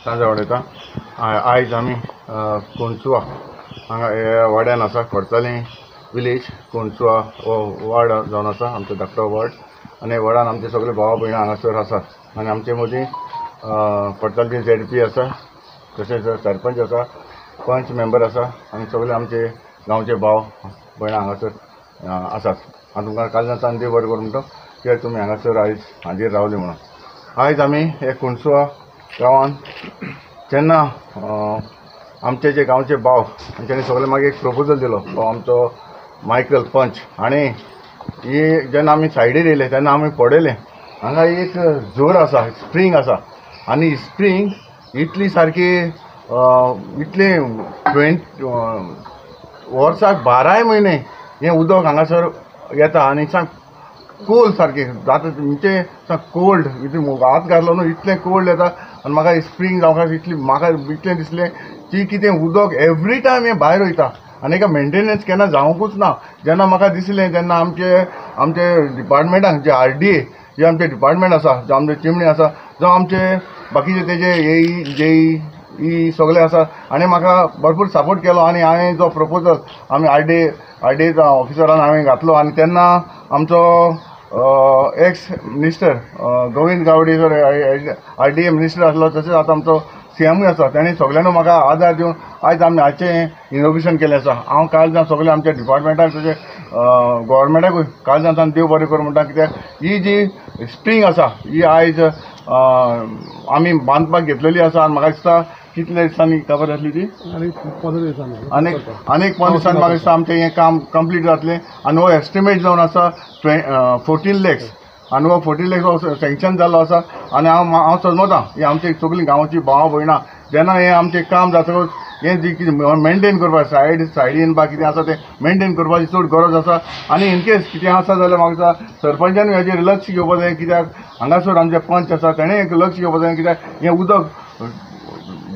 सांजे उडयता। आयज आमी कोणसुवा हांगा हे वाड्यान आसा, खडचाली विलेज कोणसुवा हो वार्ड जावन आसा, आमचो धाकटो वार्ड। आनी वार्डान आमचे सगळे भाव भयण हांगासर आसात। आनी आमचे मदीं खडचालची ZP आसा, तशेंच सरपंच आसा, पंच मेंबर आसा, आनी सगळे आमचे गांवचे भाव भयण हांगासर आसात। हांव तुमकां कालच्यान देव बरें करूं म्हणटा कित्याक तुमी हांगासर आयज हाजीर रावले म्हणून। आयज आमी हे कोणसुवा गांवान जेन्ना आमचे जे गांवचे भाव तांच्यांनी सगळे मागीर एक प्रपोजल दिलो, तो आमचो मायकल पंच। आनी ही जेन्ना आमी सायडीर येयले तेन्ना आमी पळयलें हांगा एक जोर आसा, स्प्रींग आसा। आनी स्प्रींग इतली सारकी इतले 20 वर्साक 12 म्हयने हें उदक हांगासर येता आनी कोल्ड सारकें जाता, म्हणजे कोल्ड हात घातलो न्हू इतलें कोल्ड येता। आनी म्हाका स्प्रींग जावपाक म्हाका इतलें दिसलें की कितें उदक एवरी टायम हें भायर वयता आनी हेका मेंटेनन्स केन्ना जावंकूच ना। जेन्ना म्हाका दिसलें तेन्ना आमचे डिपार्टमेंटान जे RDA जे आमचे डिपार्टमेंट आसा, जो आमचे चिमणी आसा, जावं आमचे बाकीचे तेजे AE JE सगळे आसा, आनी म्हाका भरपूर सपोर्ट केलो। आनी हांवें जो प्रपोजल आमी RDA ऑफिसरान हांवें घातलो आनी तेन्ना आमचो ex minister Govind Gawde sir RDA minister आसलो, तशेंच आतां आमचो CMूय आसा, तांणी सगळ्यांनी म्हाका आदार दिवन आयज आमी हाचें इनोग्रेशन केलें आसा। हांव कालच्यान सगळे आमच्या डिपार्टमेंटाक तशें गव्हर्मेंटाकूय कालच्यान देव बरें करूं म्हणटा, कित्याक ही जी स्प्रींग आसा ही आयज आमी बांदपाक घेतलेली आसा। आनी म्हाका दिसता कितल्या दिसांनी खबर जातली ती, आनीक 15 दिसांनी म्हाका दिसता आमचें हें काम कंप्लीट जातलें। आनी हो एस्टिमेट जावन आसा 14 lakhs, आनी हो 14 lakhs सँक्शन जाल्लो आसा। आनी हांव समजता ही आमची सगळीं गांवची भाव भयणां जेन्ना हें आमचें काम जातकच हें जी कितें मेंटेन करपाक सायडीन बा कितें आसा तें मेंटेन करपाची चड गरज आसा। आनी इनकेस कितें आसा जाल्यार म्हाका दिसता सरपंचानूय हेजेर लक्ष घेवपाक जाय, कित्याक हांगासर आमचे पंच आसा तेणें एक लक्ष घेवपाक जाय, कित्याक हें उदक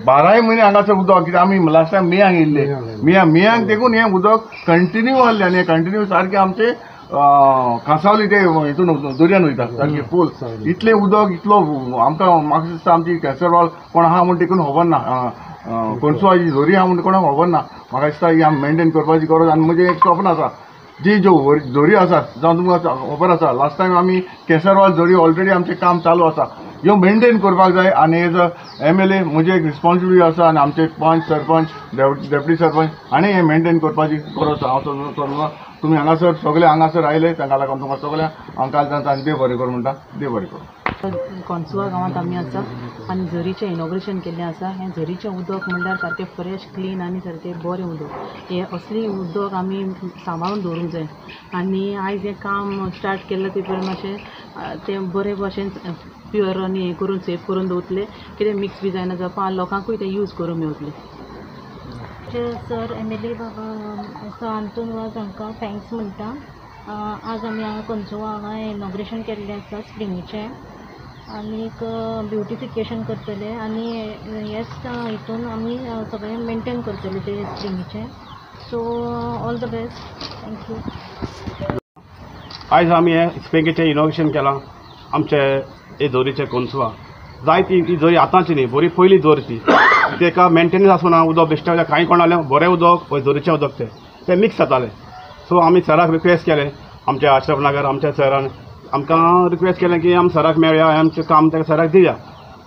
12 म्हयने हांगासर उदक, कित्याक आमी लास्ट टायम मेयांक येयल्ले, मेयांक देखून हें उदक कंटिन्यू आहलें आनी हें कंटिन्यू सारकें आमचें कांसावली ते हितून दर्यान वयता सारकें फूल इतलें उदक इतलो आमकां म्हाका दिसता आमची कॅसरवाल कोण आहा म्हण देखून खबर ना, कोणसुवाची झोरी आहा म्हण कोणाक खबर ना। म्हाका दिसता ही आमी मेंटेन करपाची गरज। आनी म्हजें एक स्वप्न आसा जी ज्यो झोरी आसात जावं तुमकां खबर आसा लास्ट टायम आमी केसरवाल झोरी ऑलरेडी आमचें काम चालू आसा, ह्यो मेंटेन करपाक जाय। आनी एज MLA म्हजी एक रिस्पॉन्सिबिलिटी आसा आनी आमचे पंच सरपंच डेप्युटी सरपंच हाणें हें मेंटेन करपाची गरज आसा। हांव तुमी हांगासर सगळे हांगासर आयले ताका लागून तुमकां सगळ्यांक हांव कालच्यान देव बरें करूं म्हणटा, देव बरें करूं। कोणसुवा गांवांत आमी आसा आनी झरीचें इनॉग्रेशन केल्लें आसा। हें झरीचें उदक म्हणल्यार सारकें फ्रेश क्लीन आनी सारकें बरें उदक। हें असली उदक आमी सांबाळून दवरूंक जाय। आनी आयज हें काम स्टार्ट केल्लें ते पर्यंत अशें तें बरे भशेन प्युअर आनी हें करून सेफ करून दवरतलें, कितें मिक्स बी जायना जावपा लोकांकूय तें यूज करूंक मेळटलें। सर MLA बाबा सर आंतून वाज हांकां थँक्स म्हणटा। आज आमी हांगा कोणसुवा हांगा इनॉग्रेशन केल्लें आसा स्प्रिंगेचें, आनीक ब्युटिफिकेशन करतले आनी हेच हितून आमी सगळें मेंटेन करतले ते स्प्रिंगेचें। So all the best, thank you. आयज आमी हे स्प्रिंगेचें इनॉग्रेशन केलां आमचे हे झोरीचे कोणसुवा। जायती ही झोरी आतांची न्ही, बरी पयली झोर ती, तेका मेंटेनन्स आसूना, उदक बेश्टें कांय कोणालें बरें उदक झोरीचें उदक तें मिक्स जातालें। सो आमी सराक रिक्वेस्ट केलें, आमचे अशरफ नगर आमच्या सरान आमकां रिक्वेस्ट केलें की आमी सराक मेळया, आमचें काम तेका सराक दिया।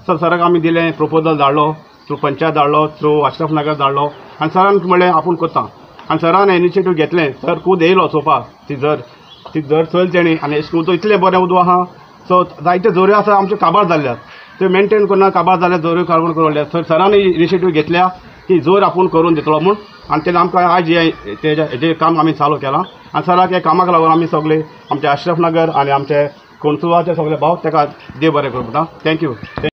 सो सराक आमी दिलें, प्रपोजल धाडलो, थ्रू पंचायत धाडलो, थ्रू अशरफ नगर धाडलो आनी सरान म्हणलें आपूण करता। आनी सरान इनिशिएटीव घेतलें, सर खूद येयलो चोवपाक ती झर चलय तेणी आनी उदक इतलें बरें उदक आहा। सो जायत्यो झोऱ्यो आसा आमच्यो काबार जाल्ल्यात, त्यो मेंटेन करना काबार जाल्यार झोऱ्यो काडून करून सर सरान इनिशिएटीव घेतल्या की झोर आपूण करून दितलो म्हूण। आनी तेणें आमकां आयज हेजें काम आमी चालू केलां। आनी सराक हे कामाक लागून आमी सगळे आमचे अशरफ नगर आनी आमचे कोणसुवाचे सगळे भाव ताका देव बरें करूं म्हणटा। थँक्यू।